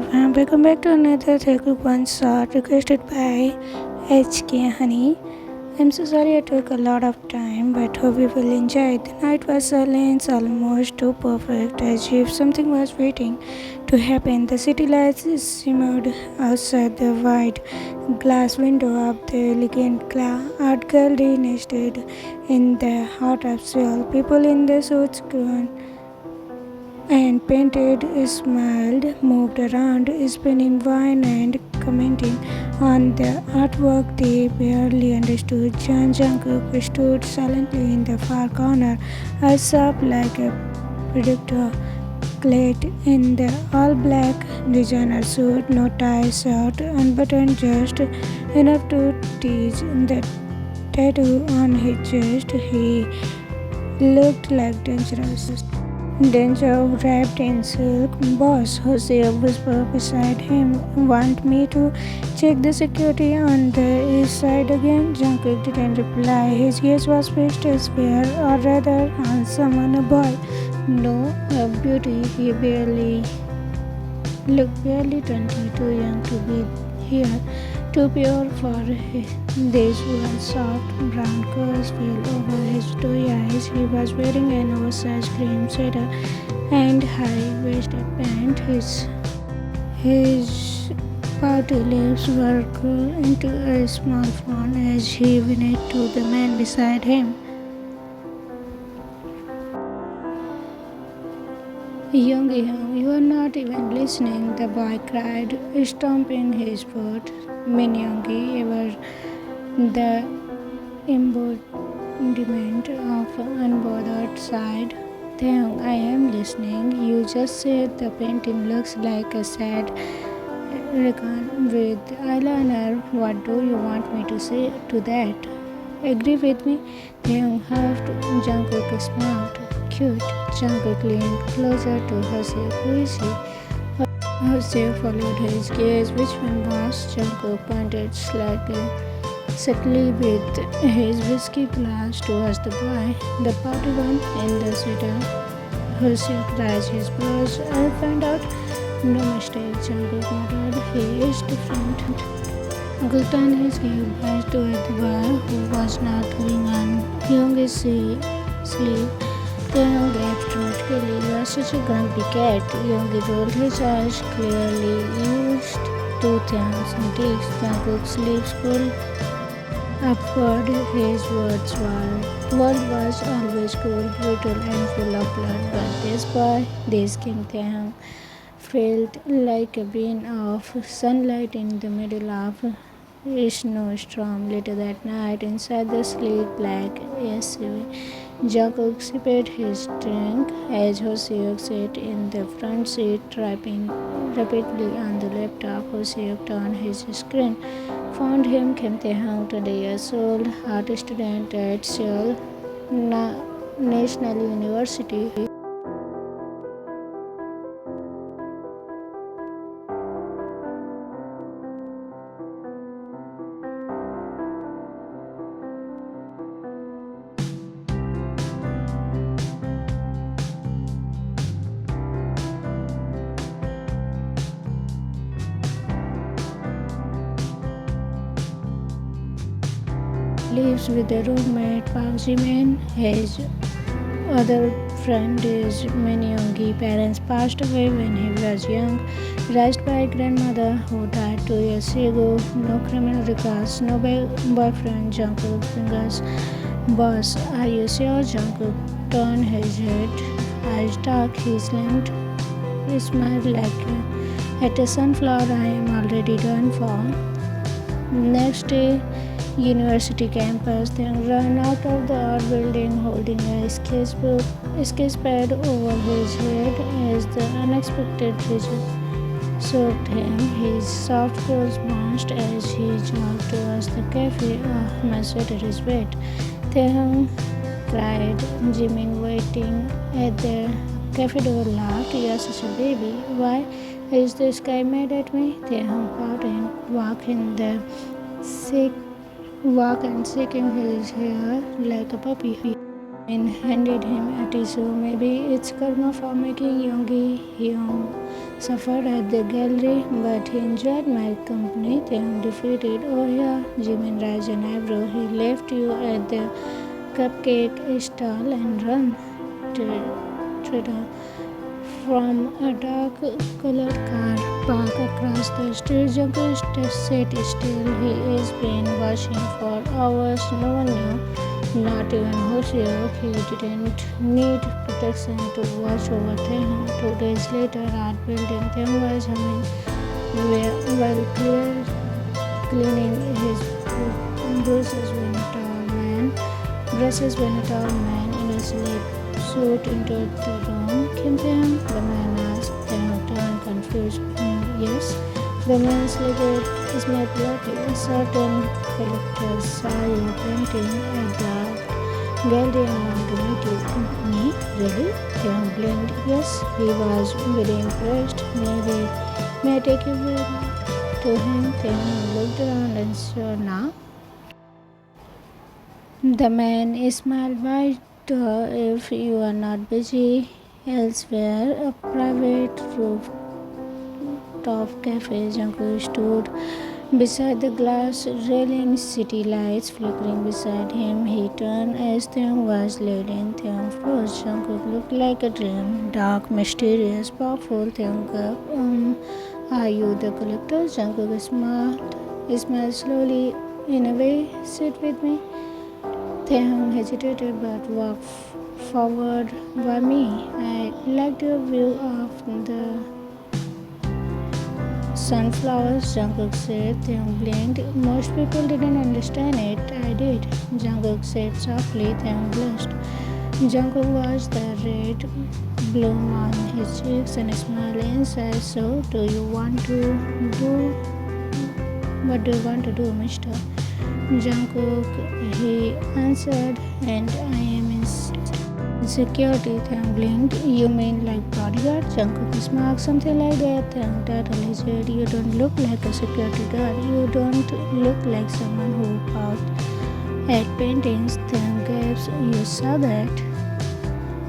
everyone, welcome back to another Taekook one shot requested by HK Honey. I'm so sorry I took a lot of time, but hope you will enjoy it. The night was silent, almost too perfect, as if something was waiting to happen. The city lights shimmered outside the wide glass window of the elegant art gallery nested in the heart of Seoul. People in their suits and painted, smiled, moved around, spinning wine and commenting on the artwork they barely understood. Jungkook stood silently in the far corner, eyes up like a predator, clad in the all-black designer suit, no tie, shirt unbuttoned just enough to tease the tattoo on his chest. He looked like danger wrapped in silk. Boss, Jose whispered beside him. Want me to check the security on the east side again? Jungkook didn't reply. His gaze was fixed elsewhere, or rather on someone, a boy. No, a beauty. He looked barely 20, too young to be here, too pure for these one soft brown curls fell over his two eyes. He was wearing an oversized cream sweater and high-waisted pant. His pouty lips were curled into a small frown as he whined to the man beside him. Young, you are not even listening, the boy cried, stomping his foot. Min Youngie, ever the embodiment of unbothered side. Taehyung, I am listening. You just said the painting looks like a sad recon with eyeliner. What do you want me to say to that? Agree with me? Taehyung huffed. Jungkook smiled. Cute. Jungkook leaned closer to Jose. Who is he? Jose followed his gaze. Which one, boss? Jungkook pointed subtly with his whiskey glass towards the boy. The party one in the sweater. Jose raised his brows. I'll find out. No mistake, Jungkook muttered. He is different. Jungkook turned his gaze toward the boy who was now pulling on Youngie's sleeve. Taehyung laughed dramatically. You are such a grumpy cat. Youngie rolled his eyes, clearly used to Taehyung's antics. Jungkook's lips pulled upward. His world was always cool, brutal, and full of blood. But this boy, this King Taehyung, felt like a beam of sunlight in the middle of a snowstorm. Later that night, inside the sleek black SUV, Jungkook sipped his drink as Hoseok sat in the front seat, typing rapidly on the laptop. Hoseok turned his screen, found him Kim Taehyung, 20 years old, art student at Seoul National University. Lives with a roommate, Park Jimin. His other friend is Min Youngie. Parents passed away when he was young, raised by a grandmother who died 2 years ago. No criminal records, no boyfriend. Jungkook fingers. Boss, are you sure? Jungkook turned his head, eyes dark. He slammed. He smiled like at a sunflower. I am already done for. Next day, University campus, then ran out of the art building holding a sketchpad over his head as the unexpected result soaked him. His soft clothes bounced as he jogged towards the cafe. Oh, my sweater is wet. Taehyung cried. Jimin, waiting at the cafe door, laughed. You are such a baby. Why is the sky mad at me? Taehyung pouted, walk and shaking his hair like a puppy. And handed him a tissue. Maybe it's karma for making Youngie suffered at the gallery, but he enjoyed my company. Taehyung defeated. Oh yeah, Jimin raised an eyebrow. He left you at the cupcake stall and run to from a dark colored car park across the street. Jungkook sat still. He is been watching for hours. No one knew, not even Hoshio. He didn't need protection to watch over Taehyung. 2 days later, art building, Taehyung was humming while cleaning his bruises when a tall man in a sleep suit entered the room. Kim Taehyung? The man asked. Taehyung turned confused. Yes. The man slithered his bloody. A certain collector saw you painting at the gallery and wanted to meet you. Me? Really? Taehyung blinked. Yes, he was very impressed. May I take you to him? Taehyung looked around and saw now. The man smiled. Why, if you are not busy elsewhere, a private rooftop cafe. Jungkook stood beside the glass railing, city lights flickering beside him. He turned as Taehyung was leading. Taehyung froze. Jungkook looked like a dream, dark, mysterious, powerful. Taehyung, are you the collector? Jungkook smiled slowly. In a way, sit with me. Taehyung hesitated but walked forward. Why me? I liked your view of the sunflowers, Jungkook said. Taehyung blinked. Most people didn't understand it. I did. Jungkook said softly. Taehyung blushed. Jungkook watched the red bloom on his cheeks and smiled inside. So, what do you want to do, mister? Jungkook, he answered, and I am in security. Taehyung blinked. You mean like bodyguard? Jungkook smiled. Something like that. Taehyung tattled his head. You don't look like a security guard. You don't look like someone who out at paintings. Taehyung gasped. You saw that?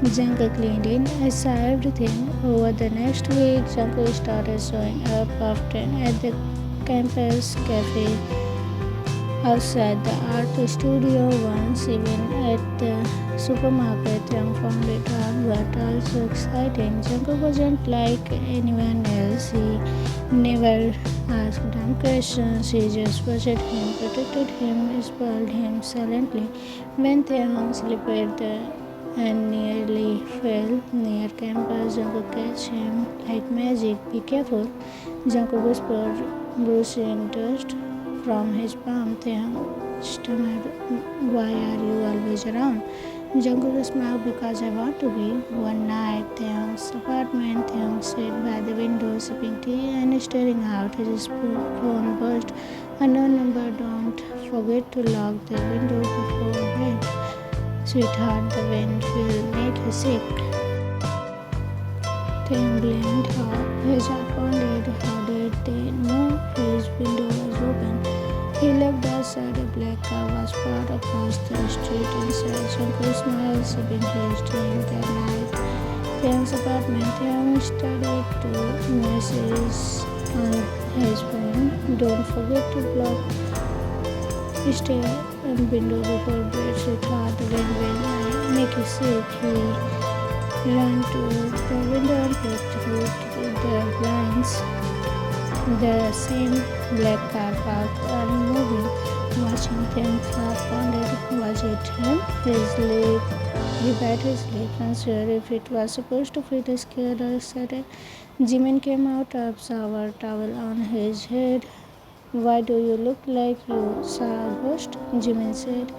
Jungkook leaned in. I saw everything. Over the next week, Jungkook started showing up often at the campus cafe, outside the art studio, once even at the supermarket. Taehyung found it hard but also exciting. Jungkook wasn't like anyone else. He never asked dumb questions. He just watched him, protected him, spoiled him silently. When Taehyung slipped and nearly fell near campus, Jungkook catch him like magic. Be careful, Jungkook whispered, brushing dust from his palm. Taehyung stammered, why are you always around? Jungkook smiled, because I want to be. One night, Taehyung's apartment, Taehyung sat by the window sipping tea and staring out. His phone buzzed. Unknown number. Don't forget to lock the window before bed. Sweetheart, the wind will make you sick. Taehyung blinked. His heart pounded. How did they know his window was open? He looked outside. A black car was parked across the street. Inside, Jungkook smiled, sipping his drink. That night, Taehyung's apartment. Taehyung started to message on his phone. Don't forget to block stay and window before bed. Sweetheart, the wind will make you sick. He ran to the window and peeked through the blinds. The same black car parked unmoving, watching them pounded. Was it him? He bit his lip, unsure if it was supposed to feel scared or excited. Jimin came out, a shower towel on his head. Why do you look like you saw a ghost? Jimin said.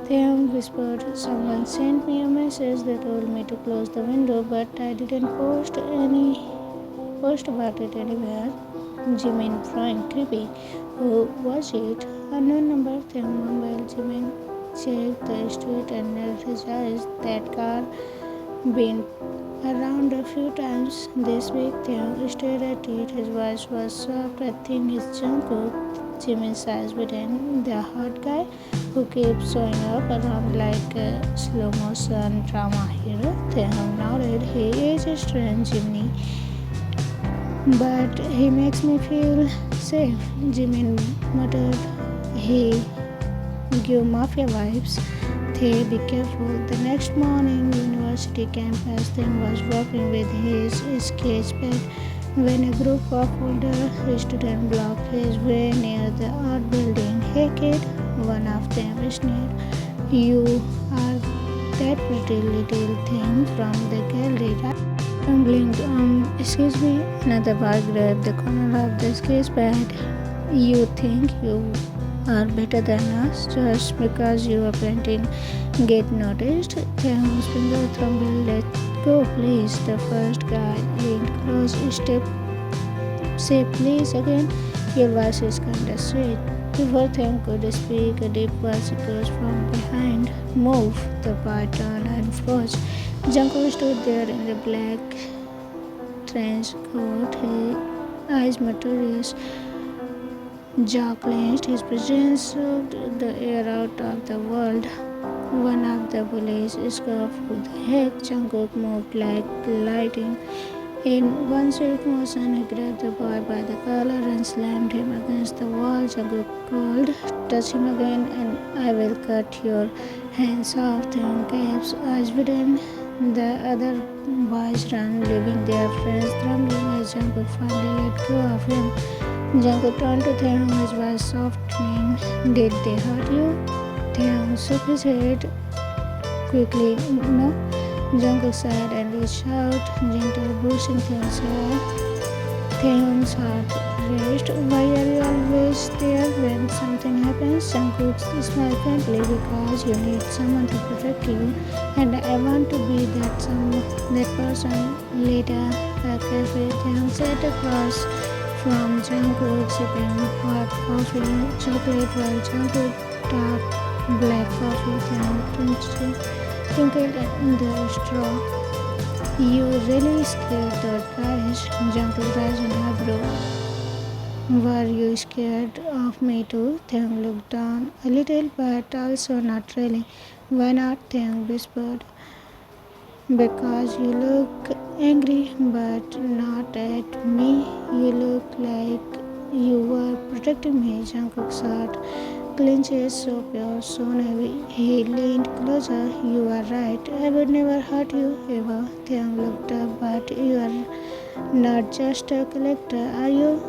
Taehyung whispered, someone sent me a message. They told me to close the window, but I didn't post about it anywhere. Jimin frowned, creepy. Who was it? Unknown number. Taehyung mumbled. Jimin checked the street and rolled his eyes. That car been around a few times this week. Taehyung stared at it. His voice was soft. I think it's Jungkook. Jimin's eyes widened. The hot guy who keeps showing up around like a slow motion drama hero. Taehyung nodded. He is strange, Jimmy. But he makes me feel safe, Jimin muttered. He give Mafia vibes. They be careful. The next morning, university campus, Tim was walking with his sketch pad when a group of older students blocked his way near the art building. Hey kid, one of them sneered. You are that pretty little thing from the gallery, right? Blinked. Excuse me. Another boy grabbed the corner of the sketch pad. You think you are better than us just because you are painting? Get noticed. Taehyung's finger trembled. Let go, please. The first guy leaned close. Say please again. Your voice is kinda sweet. Before Taehyung could speak, a deep voice echoed from behind. Move. The boy turned and froze. Jungkook stood there in the black trench coat, his eyes mysterious, jaw clenched. His presence sucked the air out of the world. One of the bullies scoffed. Who the heck? Jungkook moved like lightning. In one swift motion, he grabbed the boy by the collar and slammed him against the wall. Jungkook called, touch him again and I will cut your hands off. Then caps eyes widen. The other boys ran, leaving their friends trembling as Jungkook finally let go of him. Jungkook turned to Taehyung, his voice softening. Did they hurt you? Taehyung shook his head quickly. No. Jungkook sighed and reached out, gentle brushing Taehyung's hair. Taehyung's heart raced. Why are you always there when something happens? Jungkook smiled faintly. Because you need someone to protect you, and I want to be that person. Later, a cafe. Taehyung sat across from Jungkook, sipping hot coffee, chocolate, while Jungkook tapped black coffee. Taehyung twinkled in the straw. You really scared those guys. Jungkook raised an eyebrow. Were you scared of me too? Taehyung looked down a little, but also not really. Why not? Taehyung whispered. Because you look angry, but not at me. You look like you were protecting me. Jungkook's heart clenches so pure, so naive. He leaned closer. You are right. I would never hurt you, ever. Taehyung looked up. But you are not just a collector, are you?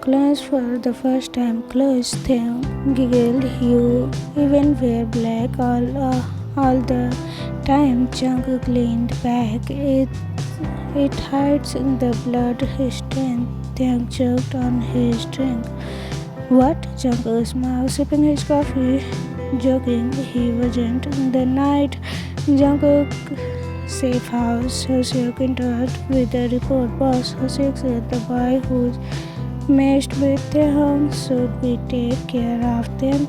Clothes for the first time. Clothes, Taehyung giggled. You even wear black all the time. Jungkook leaned back. It hides the blood stain. Taehyung choked on his drink. What? Jungkook smiled, sipping his coffee. Joking, he wasn't. The night Jungkook safe house, Hoseok entered with a report. Boss, Hoseok said the boy who's messed with Taehyung, should we take care of them?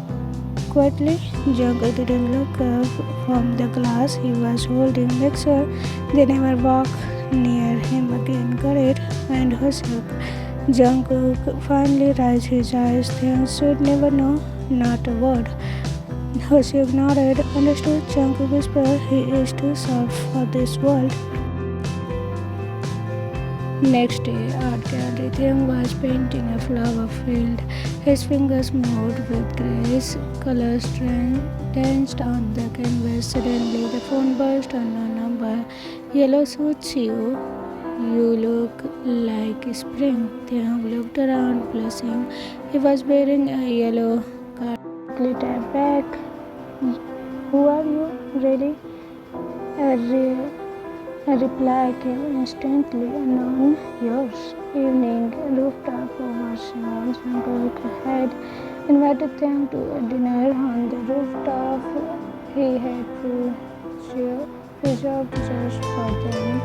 Quietly, Jungkook didn't look up from the glass he was holding. Make sure they never walk near him again. Got it? And Hoseok. Jungkook finally raised his eyes. Taehyung should never know. Not a word. Hoseok nodded. Understood. Jungkook whispered. He is too soft for this world. Next day, art gallery. Taehyung was painting a flower field. His fingers moved with grace. Colors danced on the canvas. Suddenly, the phone buzzed. Unknown number. Yellow suits you. You look like spring. Taehyung looked around, blushing. He was wearing a yellow card. Quickly tapped back. Who are you? Really? A reply came instantly. Unknown. Yours. Evening. Rooftop overseas. Jungkook had invited them to a dinner on the rooftop. He had reserved just for them.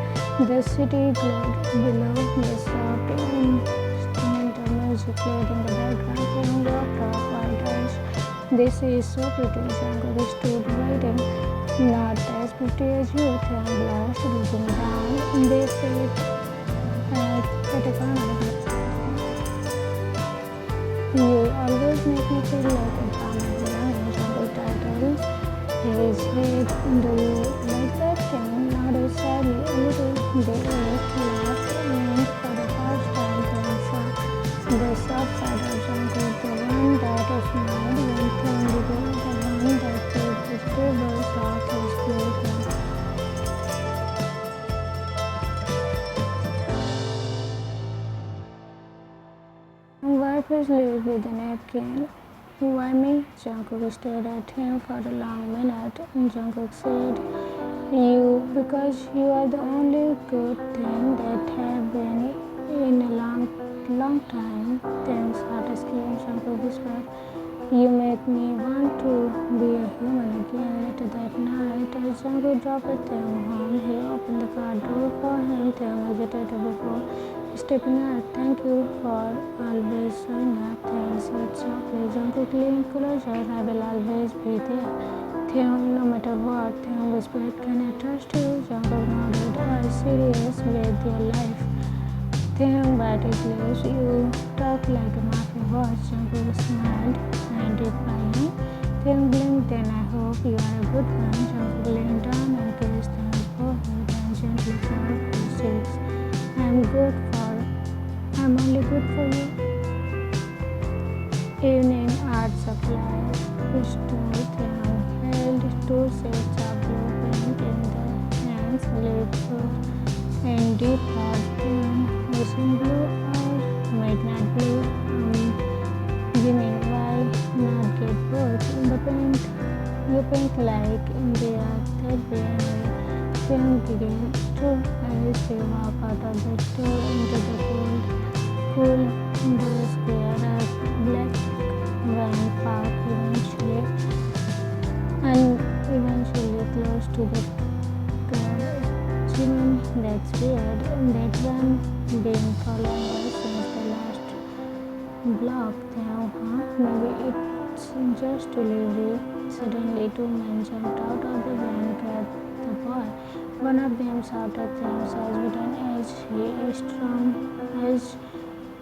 The city glowed below. The soft instrumental music played in the background. Taehyung walked off wide eyes. This is so pretty. Jungkook stood waiting. Not as pretty as you, Taehyung blushed, looking down. They sat at a corner. You always make me feel like a drama villain. Jungkook tied his head. Do you like that thing? Nodded sadly a little. They laughed, and for the first time the soft side of Jungkook, the one that smiled when things began, the one that put vegetables off his plate. Wipe his lips with a napkin. Why me? Jungkook stared at him for a long minute. Jungkook said, You, because you are the only good thing that have been in a long time. Thanks, heart screamed, Jungkook whispered. You make me want to be a human again. Later that night, as Jungkook dropped Taehyung home, he opened the car door for him. Taehyung hesitated before stepping out. Thank you for always showing up. Taehyung said softly. Jungkook leaned closer. I will always be there. Taehyung, no matter what. Taehyung whispered, Can I trust you? Jungkook nodded. Are you serious with your life? Taehyung bit his lips. You talk like a Mafia boss. Jungkook smiled. And replying. Taehyung blinked. Then I hope you are a good one. Jungkook leaned down and kissed Taehyung's forehead and gently felt his cheeks. I'm only good for you. Evening art supply store. Taehyung held two sets of blue paint in the hands, lit in deep thought. Taehyung, ocean blue or midnight blue? Jimin, why not get both? The paint, you paint like India, that way anyway. Taehyung began to as they walk out of the store into the cool blue square of black van park eventually close to the curb. Jimin, that's weird. That van been following us since the last block. Taehyung, huh? Maybe it's just delivery. Suddenly, two men jumped out of the van and grabbed the boy. One of them shouted Taehyung's husband as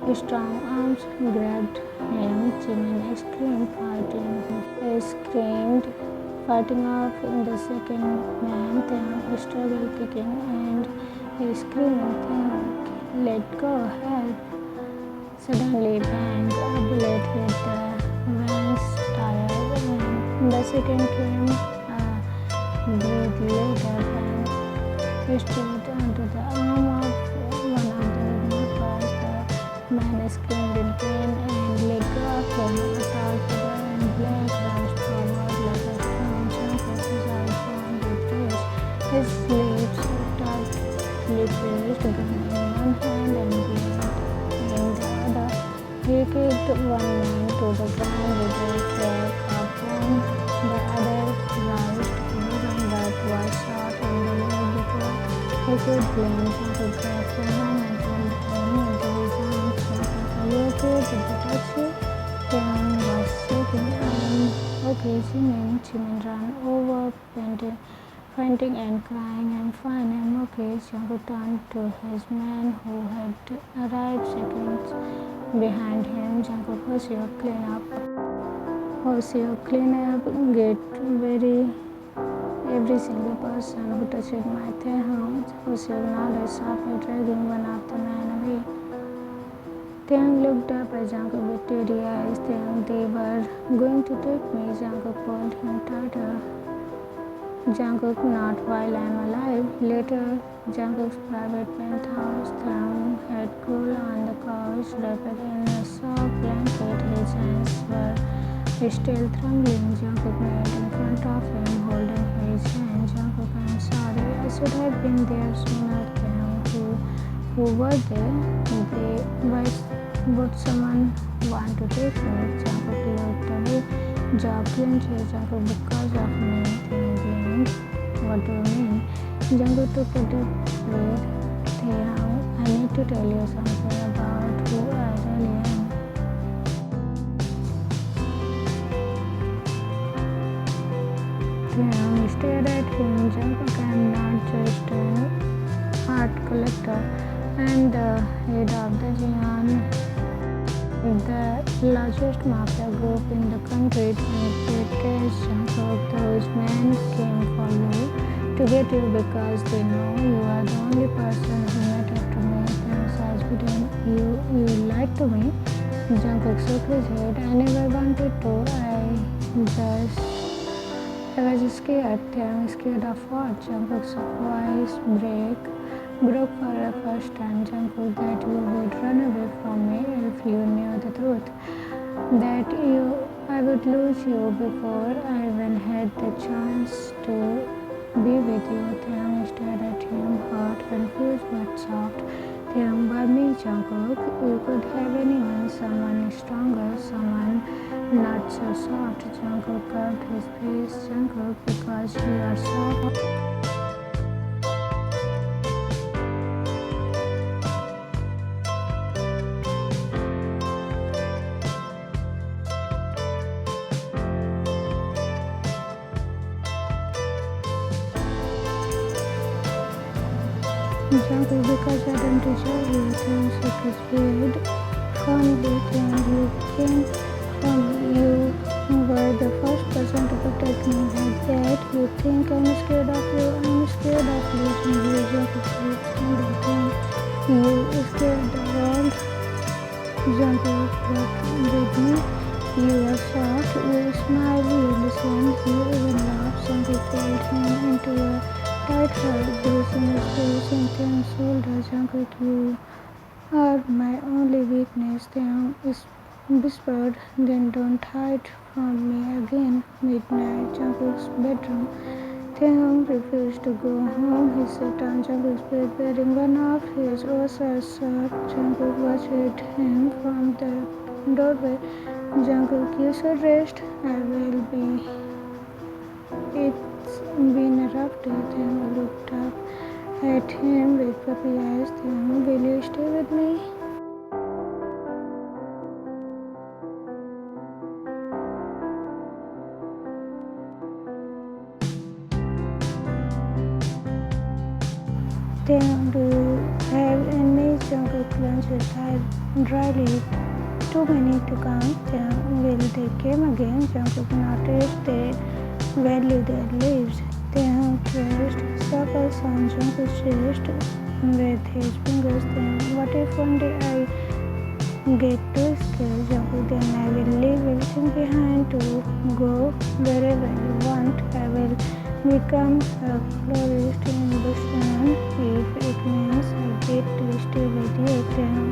his strong arms grabbed him. Jimin screamed, fighting off the second man. Taehyung struggled, kicking and screaming. Taehyung, let go, help. Suddenly, bang, a bullet hit the van's tire, and the second came a bit later and straight onto the arm of one of the kidnappers. The man screamed in pain and let go of him. A tall figure in black rushed forward like a storm. Jungkook, his eyes shone with rage, his lips tightly pressed, gun in one hand and blade in the other. He kicked one man to the ground with a crack of bone. The other rushed him but was shot in the leg before he could blink. Jungkook grabbed the hand and pulled him into his arms. Jungkook, are you okay? Did they touch you? Taehyung was shaking. Okay, Jimin ran over, fainting and crying. I'm fine, I'm okay. Jungkook turned to his man who had arrived seconds behind him. Jungkook, who's your cleanup? Get every single person who touched my Taehyung. Hoseo nodded sharply, dragging one of the men away. Taehyung looked up at Jungkook with teary eyes. Taehyung, they were going to take me. Jungkook pulled him tighter. Jungkook, not while I'm alive. Later, Jungkook's private penthouse. Taehyung had cool on the couch, wrapped in a soft blanket. His hands were still trembling. Jungkook knelt in front of him, holding his hand. Jungkook, I'm sorry. I should have been there sooner. Taehyung, who were they? Would someone want to take me? Jungkook looked away. Jaw clenched. Jungkook, because of me. Taehyung blinked. What do you mean? Jungkook took a deep breath. Taehyung, I need to tell you something about who I really am. Taehyung stared at him. Jungkook, I'm not just an art collector. I'm the head of the Jimin the largest mafia group in the country did catch Jungkook. Those men came for you to get you because they know you are the only person who mattered to me. Besides, you lied to me. Jungkook shook his head. I never wanted to. I was scared. I'm scared of what? Jungkook's voice broke for the first time. Jungkook, that you would run away from me if you knew the truth. That I would lose you before I even had the chance to be with you. Taehyung stared at him, hurt, confused but soft. Taehyung, by me, Jungkook. You could have anyone, someone stronger, someone not so soft. Jungkook curved his face. Jungkook, because you are soft. Jungkook, because I don't deserve you. Taehyung shook his head fondly. Taehyung, you came from you were the first person to protect me like that. You think I'm scared of you? I'm scared of losing you. Jungkook, you scared the world. Jungkook, with me. You are soft, you smile, you listen, you even laugh. Jungkook pulled him into a tight hug, bruising his face and Taehyung's shoulder. Jungkook, you are my only weakness. Taehyung whispered, then don't hide from me again. Midnight, Jungkook's bedroom. Taehyung refused to go home. He sat on Jungkook's bed, wearing one of his oversized shirts. Jungkook watched him from the doorway. Jungkook, you should rest. I will be. It's been a rough day. Taehyung looked up at him with puppy eyes. Taehyung, will you stay with me? Taehyung, do you have enemies? Jungkook clenched his eyes dryly. Too many to count. Taehyung, will they come again? Jungkook noticed they value their lives. Taehyung traced circles on Jungkook's chest with his fingers. Taehyung, what if one day I get too scared? Jungkook, then I will leave everything behind to go wherever you want. I will become a florist in Busan if it means I get to stay with you. Taehyung,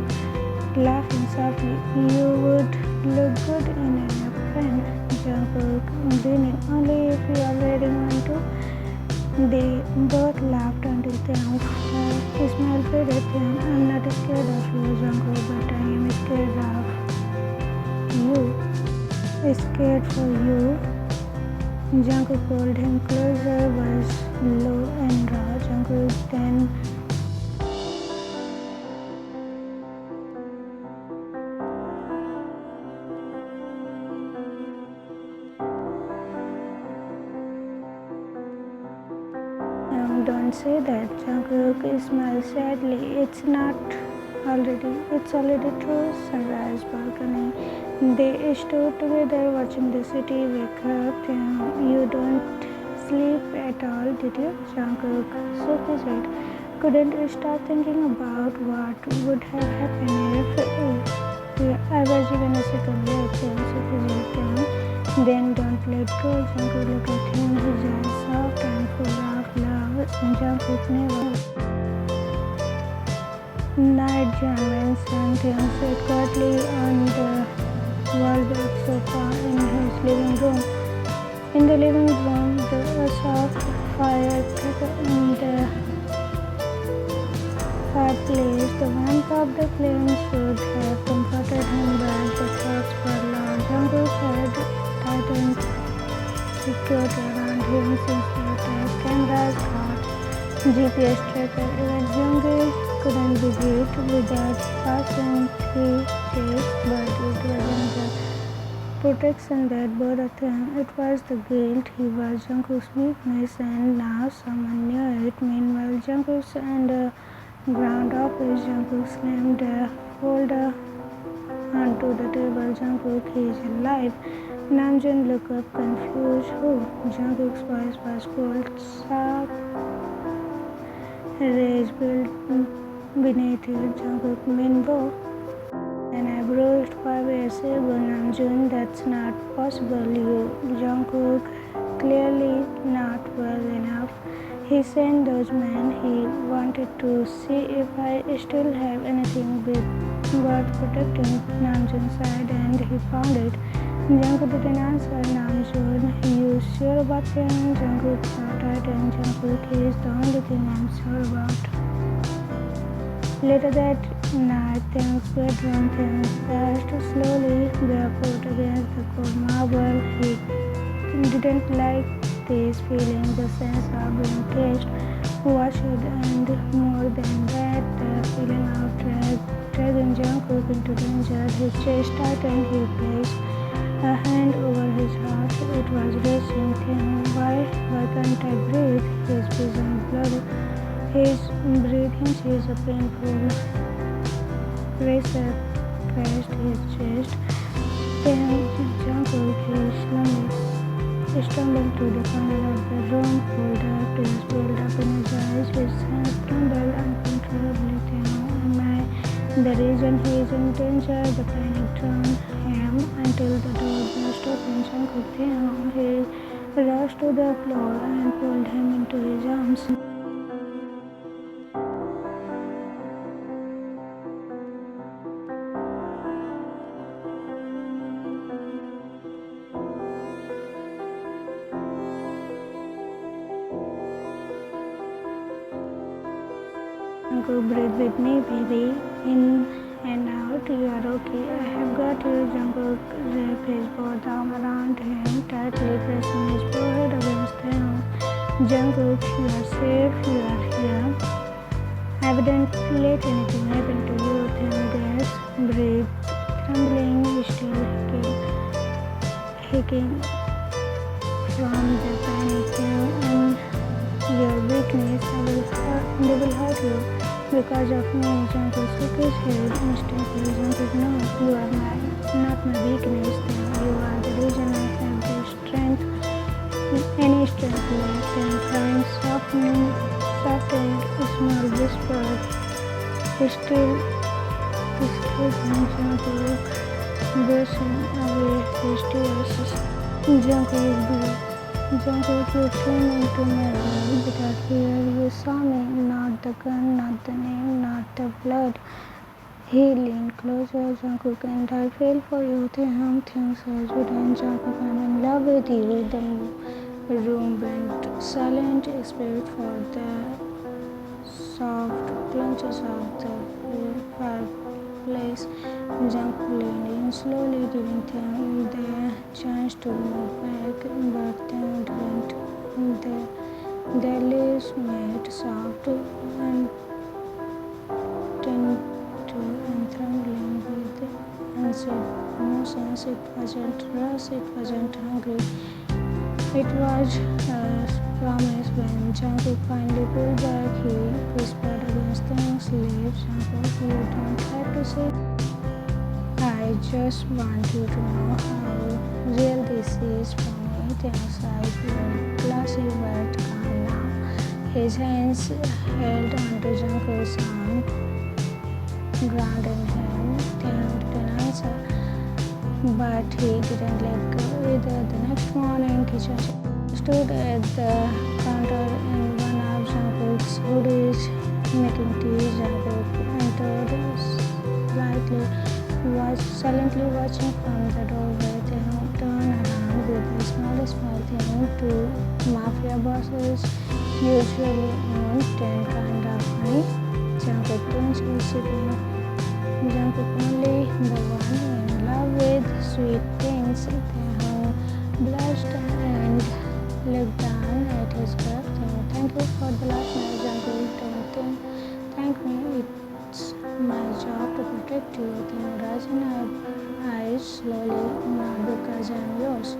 laughing softly, you would look good in a friend. Jungkook, beaming, only if you are wearing one too. They both laughed until Taehyung's smile faded. Taehyung, I'm not scared of you, Jungkook, but I am scared of you. Scared for you. Jungkook pulled him closer, was low and raw. Jungkook then don't say that. Jungkook smiled sadly. It's already true. Sunrise balcony. They stood together watching the city wake up. You don't sleep at all, did you? Jungkook shook his head. Couldn't stop thinking about what would have happened if I was even a second late. Taehyung shook his head. Then don't let go. Jungkook looked at him, his eyes soft and full of love. Jungkook never. Night, Jimin Taehyung sat quietly on the wallbed sofa in his living room. In the living room, a soft fire crackled in the fireplace. The warmth of the flames should have comforted him, but the thoughts were loud. Jungkook had tightened security around him since the attack. Cameras, guards, GPS tracker. Even Jungkook couldn't be beat without passing 3 checks, but it wasn't the protection that bothered him. It was the guilt. He was Jungkook's weakness, and now someone knew it. Meanwhile, Jungkook's underground office. Jungkook slammed the folder onto the table. Jungkook, he's alive. Namjoon looked up confused. Who? Jungkook's voice was cold, sharp. Rage built beneath it. Jungkook, Minbo. And I brushed 5 years ago. Namjoon, that's not possible. You, Jungkook, clearly not well enough. He sent those men. He wanted to see if I still have anything worth protecting Namjoon's side, and he found it. Jungkook didn't answer. Namjoon, you sure about him? Jungkook shouted, and Jungkook is the only thing I'm sure about. Later that night, Taehyung's bedroom, Taehyung passed slowly barefoot against the cold marble. He didn't like this feeling, the sense of being caged, watched, and more than that, the feeling of dragging Jungkook into danger. His chest tightened. He placed a hand over his heart. It was racing. Taehyung, why can't I breathe? His vision blurred. His breathing is a painful pressure crashed his chest. Jungkook, he stumbled to the corner of the room, pulled up, tears welled up in his eyes, his hands trembled uncontrollably. Am I the reason he is in danger? The panic drove him until the door burst open. Jungkook, he rushed to the floor and pulled him into his arms. Jungkook, breathe with me, baby. In and out. You are okay. I have got you. Jungkook wrapped his both arms around him, tightly pressing his forehead against him. Jungkook, you are safe. You are here. I wouldn't let anything happen to you. Taehyung, breathe, trembling, still hicking from the panic. And your weakness, they will hurt you. Because of me, Jungkook shook his head instantly. Jungkook, no, you are not my weakness. You are the reason I have the strength, any strength left. And crying softened, a small whisper. Still Jungkook, brushing away his tears. Jungkook, you came into my world without fear. You saw me, not the gun, not the name, not the blood. He leaned closer. Jungkook, and I fell for you. Taehyung says you and Jungkook, I'm in love with you. The room went silent except for the soft clutches of the fireplace. Jungkook leaned in slowly, giving Taehyung the chance to move back, but Taehyung didn't. Their lips made soft and tender and trembling with unsaid emotions. It wasn't rush, it wasn't hungry. It was a promise. When Jungkook finally pulled back, he whispered against Taehyung's lips, Jungkook, you don't have to say. I just want you to know how real this is for me. Taehyung's eyes were glassy but calm now. His hands held onto Jungkook's arm, grounding him. Taehyung didn't answer, but he didn't let go either. The next morning, Kitchen stood at the counter in one of Jungkook's hoodies, making tea. Jungkook entered silently watching from the doorway. Taehyung turned around with a small smile. Taehyung, two Mafia bosses usually own 10 kind of honey. Jungkook turns to sipping. Jungkook only the one in love with sweet things. Taehyung blushed and looked down at his cup. Thank you for the last night, Jungkook. Don't thank me. It's my job to protect you. Taehyung raised her eyes slowly. Not because I'm yours.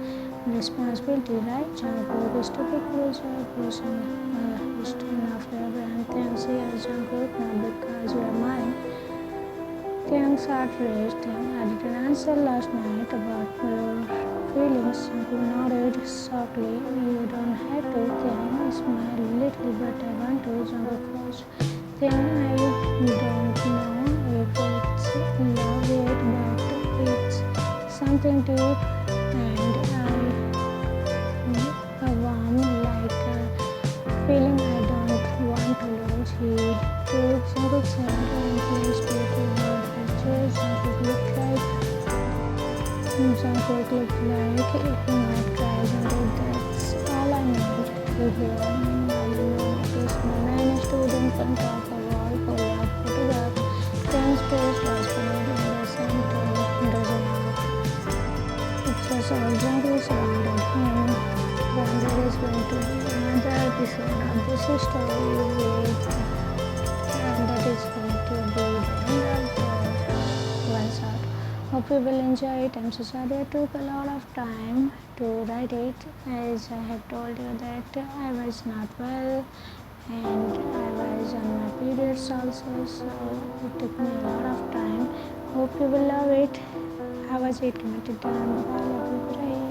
Responsibility, right? Jungkook stepped closer, pushing his chin off her, and Taehyung said, Jungkook, not because you are mine. Taehyung's heart raced. I didn't answer last night about your feelings. Jungkook nodded softly. You don't have to. Taehyung smiled a little, but I want to. Jungkook flushed. Taehyung, I don't know if it's love yet, but it's something deep and a warm, like a feeling I don't want to lose. He took Jungkook's hand and placed it on her chest. Jungkook looked like he might cry. Jungkook, that's all I need to hear. Meanwhile, you noticed my man stood in front of a wall full of photographs. Taehyung's face was painted in the center, dozen of pictures of Jungkook surrounded him. Then there is going to be another episode of this story and that is going to be the end of the one shot. Hope you will enjoy it. I'm so sorry I took a lot of time to write it, as I have told you that I was not well and I was on my periods also, so it took me a lot of time. Hope you will love it. How was it? Comment it down below.